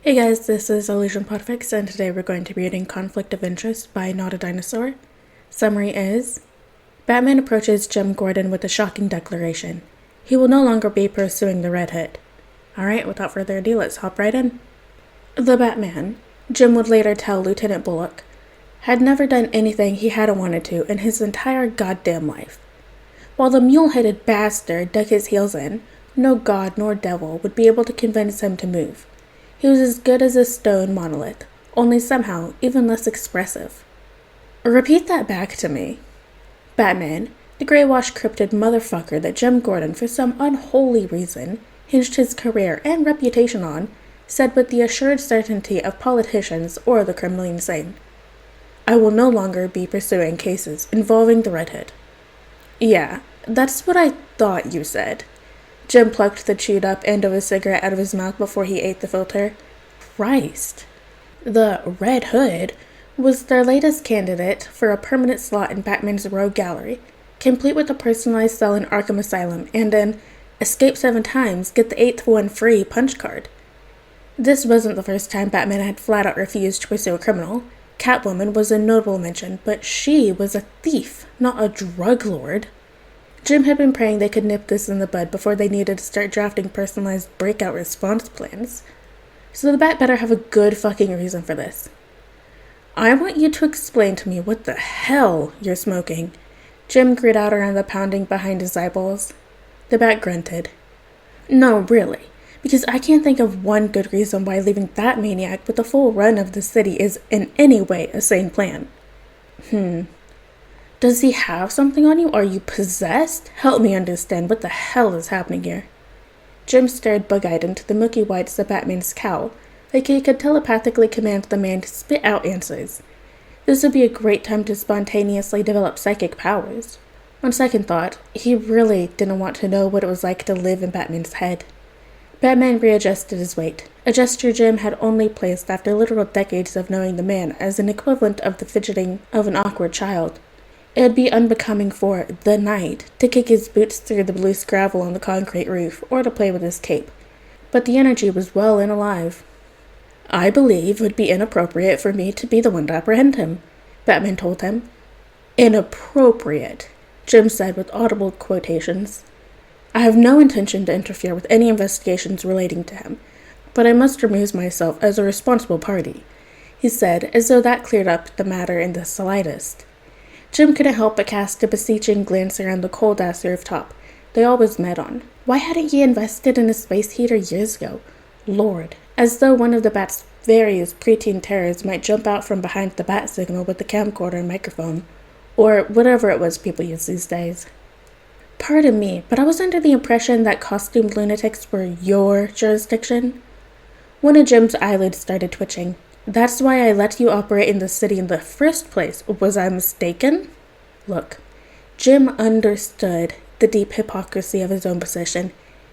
Hey guys, this is Illusion Podfic, and today we're going to be reading Conflict of Interest by Not a Dinosaur. Summary is, Batman approaches Jim Gordon with a shocking declaration. He will no longer be pursuing the Red Hood. Alright, without further ado, let's hop right in. The Batman, Jim would later tell Lieutenant Bullock, had never done anything he hadn't wanted to in his entire goddamn life. While the mule-headed bastard dug his heels in, no god nor devil would be able to convince him to move. He was as good as a stone monolith, only somehow even less expressive. Repeat that back to me. Batman, the grey-washed cryptid motherfucker that Jim Gordon, for some unholy reason, hinged his career and reputation on, said with the assured certainty of politicians or the criminally insane, I will no longer be pursuing cases involving the Red Hood. Yeah, that's what I thought you said. Jim plucked the chewed-up end of a cigarette out of his mouth before he ate the filter. Christ. The Red Hood was their latest candidate for a permanent slot in Batman's rogue gallery, complete with a personalized cell in Arkham Asylum and an escape 7 times, get the 8th one free punch card. This wasn't the first time Batman had flat-out refused to pursue a criminal. Catwoman was a notable mention, but she was a thief, not a drug lord. Jim had been praying they could nip this in the bud before they needed to start drafting personalized breakout response plans. So the Bat better have a good fucking reason for this. I want you to explain to me what the hell you're smoking. Jim grit out around the pounding behind his eyeballs. The Bat grunted. No, really, because I can't think of one good reason why leaving that maniac with the full run of the city is in any way a sane plan. Does he have something on you? Are you possessed? Help me understand what the hell is happening here. Jim stared bug-eyed into the milky whites of Batman's cowl, like he could telepathically command the man to spit out answers. This would be a great time to spontaneously develop psychic powers. On second thought, he really didn't want to know what it was like to live in Batman's head. Batman readjusted his weight, a gesture Jim had only placed after literal decades of knowing the man as an equivalent of the fidgeting of an awkward child. It would be unbecoming for the knight to kick his boots through the loose gravel on the concrete roof or to play with his cape, but the energy was well and alive. I believe it would be inappropriate for me to be the one to apprehend him, Batman told him. Inappropriate, Jim said with audible quotations. I have no intention to interfere with any investigations relating to him, but I must remove myself as a responsible party, he said, as though that cleared up the matter in the slightest. Jim couldn't help but cast a beseeching glance around the cold-ass rooftop they always met on. Why hadn't he invested in a space heater years ago? Lord, as though one of the Bat's various preteen terrors might jump out from behind the bat signal with the camcorder and microphone, or whatever it was people use these days. Pardon me, but I was under the impression that costumed lunatics were your jurisdiction. One of Jim's eyelids started twitching. That's why I let you operate in the city in the first place. Was I mistaken? Look, Jim understood the deep hypocrisy of his own position.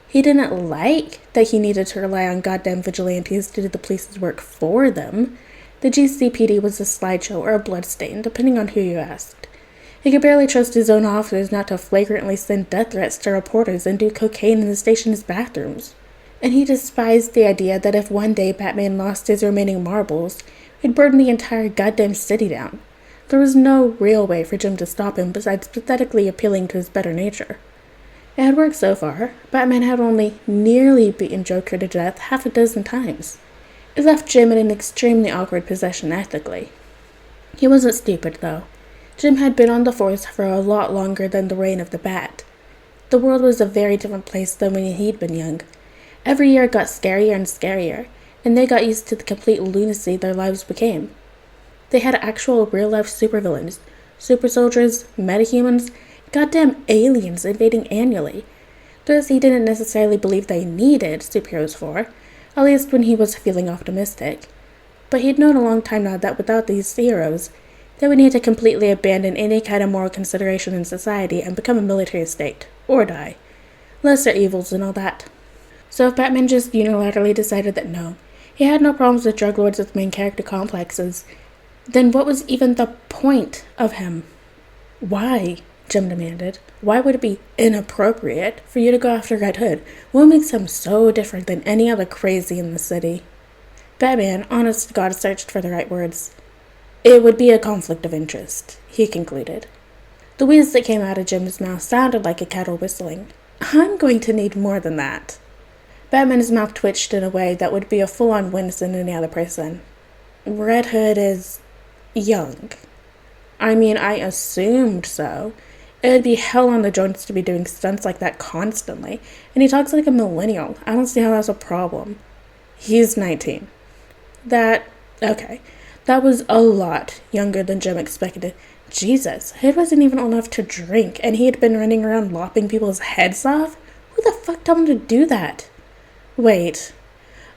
He didn't like that he needed to rely on goddamn vigilantes to do the police's work for them. The GCPD was a slideshow or a bloodstain, depending on who you asked. He could barely trust his own officers not to flagrantly send death threats to reporters and do cocaine in the station's bathrooms. And he despised the idea that if one day Batman lost his remaining marbles, he'd burn the entire goddamn city down. There was no real way for Jim to stop him besides pathetically appealing to his better nature. It had worked so far. Batman had only nearly beaten Joker to death half a dozen times. It left Jim in an extremely awkward position ethically. He wasn't stupid, though. Jim had been on the force for a lot longer than the reign of the Bat. The world was a very different place than when he'd been young. Every year it got scarier and scarier, and they got used to the complete lunacy their lives became. They had actual real-life supervillains, super soldiers, metahumans, goddamn aliens invading annually. Those he didn't necessarily believe they needed superheroes for, at least when he was feeling optimistic. But he'd known a long time now that without these heroes, they would need to completely abandon any kind of moral consideration in society and become a military state, or die. Lesser evils and all that. So if Batman just unilaterally decided that no, he had no problems with drug lords with main character complexes, then what was even the point of him? Why? Jim demanded. Why would it be inappropriate for you to go after Red Hood? What makes him so different than any other crazy in the city? Batman, honest to God, searched for the right words. It would be a conflict of interest, he concluded. The wheeze that came out of Jim's mouth sounded like a kettle whistling. I'm going to need more than that. Batman's mouth twitched in a way that would be a full-on wince in any other person. Red Hood is young. I mean, I assumed so. It would be hell on the joints to be doing stunts like that constantly, and he talks like a millennial. I don't see how that's a problem. He's 19. Okay. That was a lot younger than Jim expected. Jesus, Hood wasn't even old enough to drink, and he had been running around lopping people's heads off? Who the fuck told him to do that? Wait.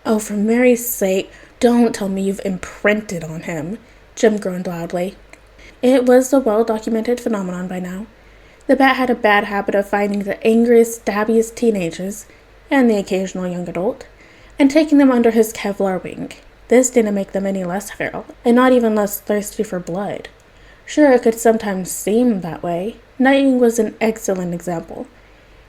Oh, for Mary's sake, don't tell me you've imprinted on him, Jim groaned loudly. It was a well-documented phenomenon by now. The Bat had a bad habit of finding the angriest, stabbiest teenagers, and the occasional young adult, and taking them under his Kevlar wing. This didn't make them any less feral, and not even less thirsty for blood. Sure, it could sometimes seem that way. Nightwing was an excellent example.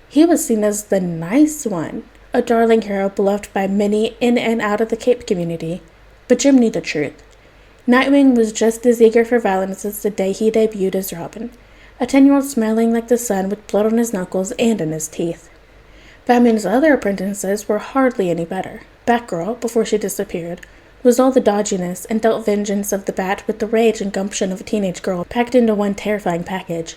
He was seen as the nice one, a darling hero beloved by many in and out of the Cape community. But Jim knew the truth. Nightwing was just as eager for violence as the day he debuted as Robin, a 10-year-old smiling like the sun with blood on his knuckles and in his teeth. Batman's other apprentices were hardly any better. Batgirl, before she disappeared, was all the dodginess and dealt vengeance of the Bat with the rage and gumption of a teenage girl packed into one terrifying package.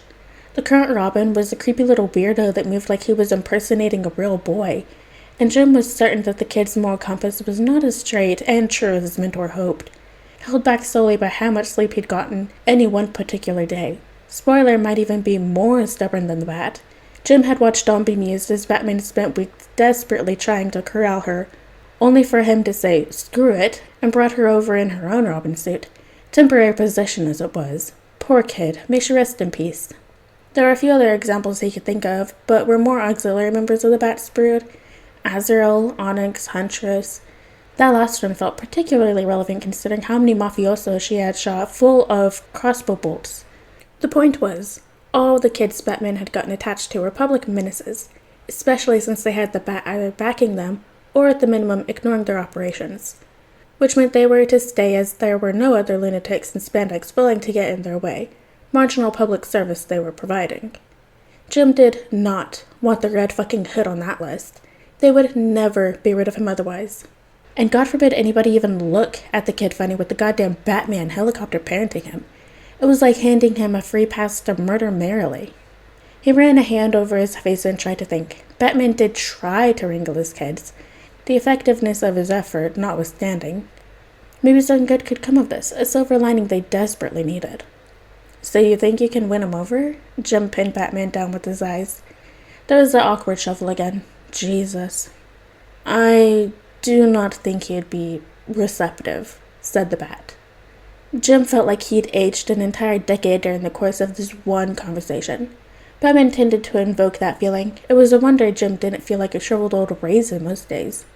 The current Robin was a creepy little weirdo that moved like he was impersonating a real boy, and Jim was certain that the kid's moral compass was not as straight and true as his mentor hoped, held back solely by how much sleep he'd gotten any one particular day. Spoiler might even be more stubborn than the Bat. Jim had watched Dawn bemused as Batman spent weeks desperately trying to corral her, only for him to say, screw it, and brought her over in her own Robin suit. Temporary possession as it was. Poor kid, may she rest in peace. There are a few other examples he could think of, but were more auxiliary members of the Bat's brood. Azrael, Onyx, Huntress. That last one felt particularly relevant considering how many mafiosos she had shot full of crossbow bolts. The point was, all the kids Batman had gotten attached to were public menaces, especially since they had the Bat either backing them or at the minimum ignoring their operations, which meant they were to stay as there were no other lunatics in spandex willing to get in their way, marginal public service they were providing. Jim did not want the Red fucking Hood on that list. They would never be rid of him otherwise. And God forbid anybody even look at the kid funny with the goddamn Batman helicopter parenting him. It was like handing him a free pass to murder merrily. He ran a hand over his face and tried to think. Batman did try to wrangle his kids, the effectiveness of his effort notwithstanding. Maybe something good could come of this, a silver lining they desperately needed. So you think you can win him over? Jim pinned Batman down with his eyes. There was the awkward shuffle again. Jesus. I do not think he'd be receptive, said the Bat. Jim felt like he'd aged an entire decade during the course of this one conversation. Batman tended to invoke that feeling. It was a wonder Jim didn't feel like a shriveled old raisin most days.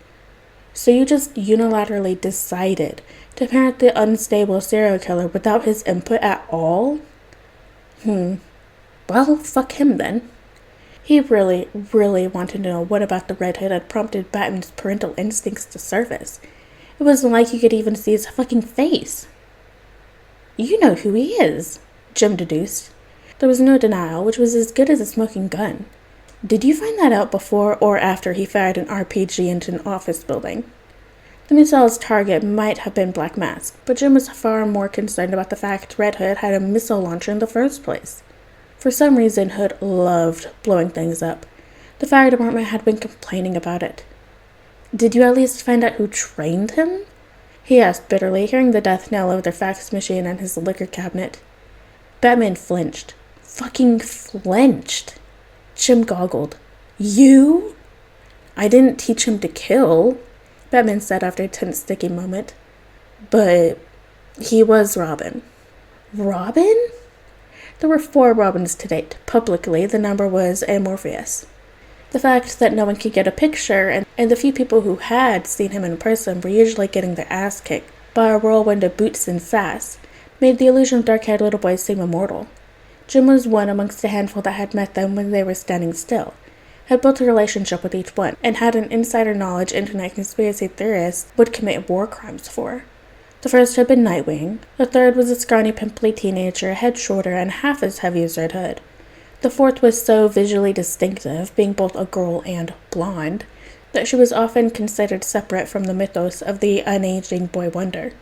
So you just unilaterally decided to parent the unstable serial killer without his input at all? Well, fuck him then. He really, really wanted to know what about the Red Hood had prompted Batman's parental instincts to surface. It wasn't like you could even see his fucking face. You know who he is, Jim deduced. There was no denial, which was as good as a smoking gun. Did you find that out before or after he fired an RPG into an office building? The missile's target might have been Black Mask, but Jim was far more concerned about the fact Red Hood had a missile launcher in the first place. For some reason, Hood loved blowing things up. The fire department had been complaining about it. Did you at least find out who trained him? He asked bitterly, hearing the death knell of their fax machine and his liquor cabinet. Batman flinched. Fucking flinched. Jim goggled. You? I didn't teach him to kill, Batman said after a tense, sticky moment. But he was Robin. Robin? There were 4 Robins to date. Publicly, the number was amorphous. The fact that no one could get a picture, and the few people who had seen him in person were usually getting their ass kicked by a whirlwind of boots and sass, made the illusion of dark-haired little boys seem immortal. Jim was one amongst a handful that had met them when they were standing still, had built a relationship with each one, and had an insider knowledge internet conspiracy theorists would commit war crimes for. The first had been Nightwing. The third was a scrawny, pimply teenager, a head shorter and half as heavy as Redhood. The fourth was so visually distinctive, being both a girl and blonde, that she was often considered separate from the mythos of the unaging boy wonder.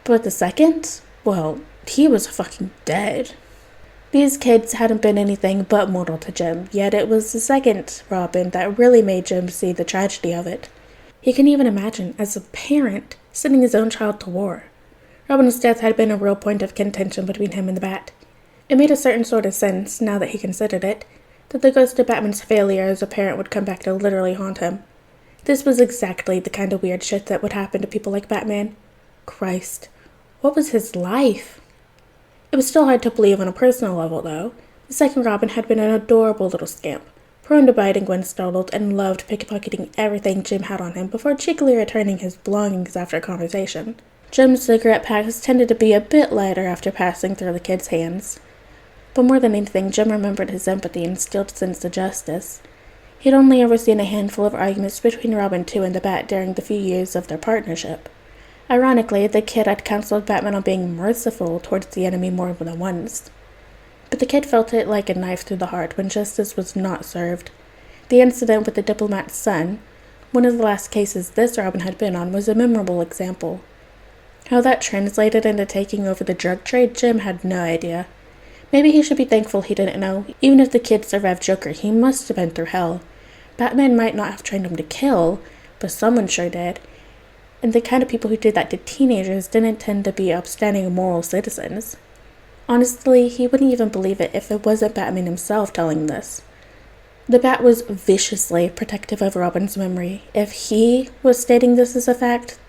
But the second? Well, he was fucking dead. These kids hadn't been anything but mortal to Jim, yet it was the second Robin that really made Jim see the tragedy of it. He can even imagine, as a parent, sending his own child to war. Robin's death had been a real point of contention between him and the Bat. It made a certain sort of sense, now that he considered it, that the ghost of Batman's failure as a parent would come back to literally haunt him. This was exactly the kind of weird shit that would happen to people like Batman. Christ, what was his life? It was still hard to believe on a personal level, though. The second Robin had been an adorable little scamp, prone to biting when startled, and loved pickpocketing everything Jim had on him before cheekily returning his belongings after a conversation. Jim's cigarette packs tended to be a bit lighter after passing through the kid's hands. But more than anything, Jim remembered his empathy and instilled sense of justice. He'd only ever seen a handful of arguments between Robin 2 and the Bat during the few years of their partnership. Ironically, the kid had counseled Batman on being merciful towards the enemy more than once. But the kid felt it like a knife through the heart when justice was not served. The incident with the diplomat's son, one of the last cases this Robin had been on, was a memorable example. How that translated into taking over the drug trade, Jim had no idea. Maybe he should be thankful he didn't know. Even if the kid survived Joker, he must have been through hell. Batman might not have trained him to kill, but someone sure did. And the kind of people who did that to teenagers didn't tend to be upstanding moral citizens. Honestly, he wouldn't even believe it if it wasn't Batman himself telling this. The Bat was viciously protective of Robin's memory. If he was stating this as a fact,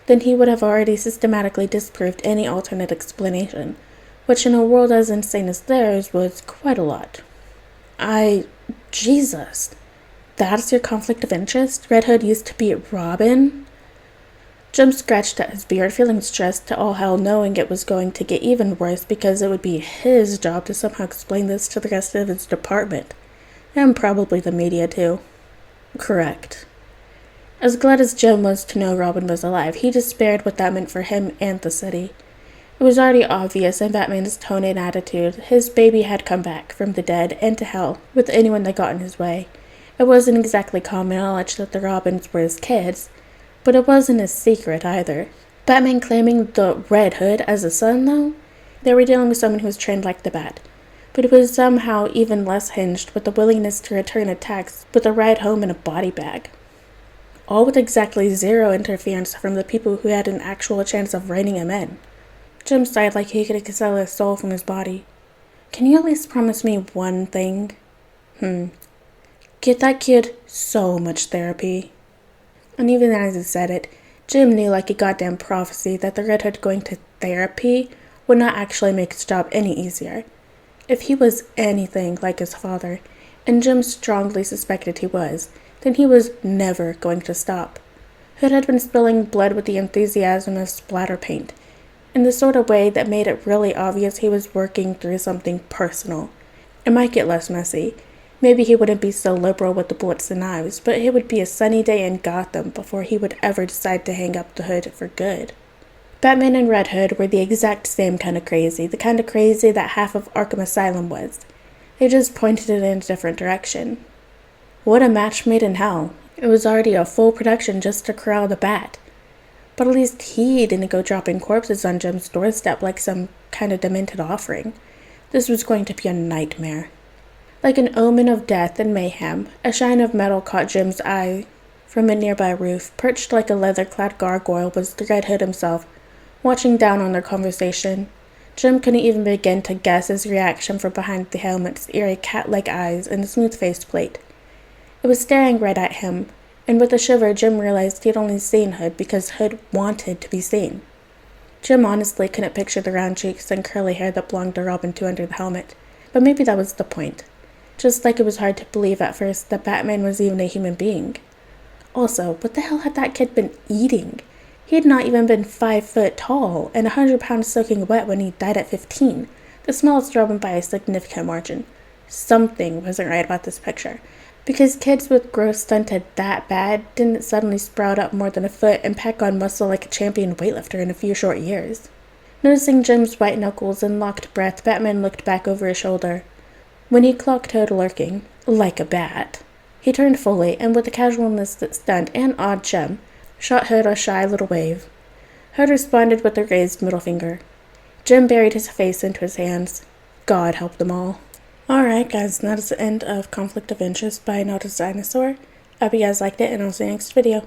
then he would have already systematically disproved any alternate explanation, which in a world as insane as theirs was quite a lot. Jesus. That's your conflict of interest? Red Hood used to be Robin? Jim scratched at his beard, feeling stressed to all hell, knowing it was going to get even worse because it would be his job to somehow explain this to the rest of his department. And probably the media, too. Correct. As glad as Jim was to know Robin was alive, he despaired what that meant for him and the city. It was already obvious in Batman's tone and attitude. His baby had come back from the dead and to hell with anyone that got in his way. It wasn't exactly common knowledge that the Robins were his kids, but it wasn't a secret either. Batman claiming the Red Hood as a son, though? They were dealing with someone who was trained like the Bat, but it was somehow even less hinged with the willingness to return attacks with a ride home in a body bag. All with exactly zero interference from the people who had an actual chance of reining him in. Jim sighed like he could expel his soul from his body. Can you at least promise me one thing? Get that kid so much therapy. And even as he said it, Jim knew like a goddamn prophecy that the Red Hood going to therapy would not actually make his job any easier. If he was anything like his father, and Jim strongly suspected he was, then he was never going to stop. Hood had been spilling blood with the enthusiasm of splatter paint, in the sort of way that made it really obvious he was working through something personal. It might get less messy. Maybe he wouldn't be so liberal with the bullets and knives, but it would be a sunny day in Gotham before he would ever decide to hang up the hood for good. Batman and Red Hood were the exact same kind of crazy, the kind of crazy that half of Arkham Asylum was. They just pointed it in a different direction. What a match made in hell. It was already a full production just to corral the Bat. But at least he didn't go dropping corpses on Jim's doorstep like some kind of demented offering. This was going to be a nightmare. Like an omen of death and mayhem, a shine of metal caught Jim's eye. From a nearby roof, perched like a leather-clad gargoyle, was the Red Hood himself, watching down on their conversation. Jim couldn't even begin to guess his reaction from behind the helmet's eerie cat-like eyes and smooth faceplate. It was staring right at him, and with a shiver, Jim realized he'd only seen Hood because Hood wanted to be seen. Jim honestly couldn't picture the round cheeks and curly hair that belonged to Robin 2 under the helmet, but maybe that was the point. Just like it was hard to believe at first that Batman was even a human being. Also, what the hell had that kid been eating? He had not even been 5 foot tall, and 100 pounds soaking wet when he died at 15, the smallest Robin by a significant margin. Something wasn't right about this picture. Because kids with growth stunted that bad didn't suddenly sprout up more than a foot and pack on muscle like a champion weightlifter in a few short years. Noticing Jim's white knuckles and locked breath, Batman looked back over his shoulder. When he clocked Hood lurking, like a bat, he turned fully, and with a casualness that stunned and awed Jim, shot Hood a shy little wave. Hood responded with a raised middle finger. Jim buried his face into his hands. God help them all. Alright guys, that is the end of Conflict of Interest by Not a Dinosaur. I hope you guys liked it, and I'll see you next video.